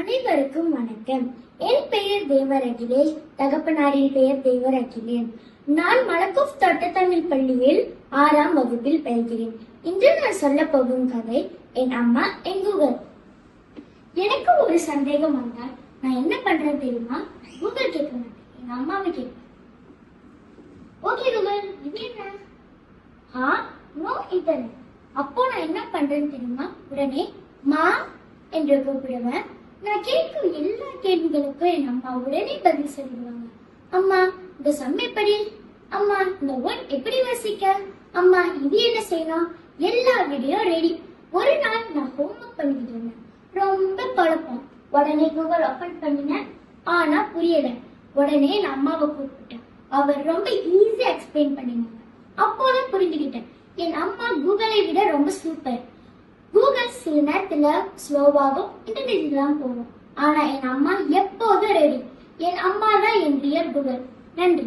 அனைவருக்கும் வணக்கம். என் பெயர் தேவர் அகிலேஷ். தகப்பனாரின் பெயர் தேவர் அகிலேன். நான் மலக்குஃப் தோட்டத்தமிழ் பள்ளியில் 6ஆம் வகுப்பில் பயில்கிறேன். இன்று நான் சொல்ல போகும் கதை என் அம்மா என் கூகுள். எனக்கு ஒரு சந்தேகம் வந்தால் நான் என்ன பண்றேன் தெரியுமா? கூகுள் கேட்க மாட்டேன், எங்க அம்மாவை கேட்பேன். ஓகே கூகுள், இது என்ன? No internet. அப்போ நான் என்ன பண்றேன்னு தெரியுமா? உடனே மா என்று கூப்பிடுவேன். நான் கேட்கும் எல்லா கேள்விகளுக்கும் என் அம்மா உடனே பதில் சொல்லிடுவாங்க. அம்மா இந்த சம் எப்படி? அம்மா இந்த ஒன் எப்படி வசிக்க? அம்மா இது என்ன செய்யணும்? எல்லா வீடியோ ரெடி. ஒரு நாள் நான் ஹோம்ஒர்க் பண்ணிக்கிட்டு இருந்தேன். ரொம்ப குழப்பம். உடனே கூகுள் ஓபன் பண்ணினேன். ஆனா புரியல. உடனே என் அம்மாவை கூப்பிட்டேன். அவர் ரொம்ப ஈஸியா எக்ஸ்பிளைன் பண்ணினாங்க. அப்போதான் புரிஞ்சுக்கிட்டேன், என் அம்மா கூகுளை விட ரொம்ப சூப்பர். கூகுள் சில நேரத்துல ஸ்லோவாகும், இன்டர்நெட் போகும். ஆனா என் அம்மா எப்போதும் ரெடி. என் அம்மா தான் என் ரியல் கூகுள். நன்றி.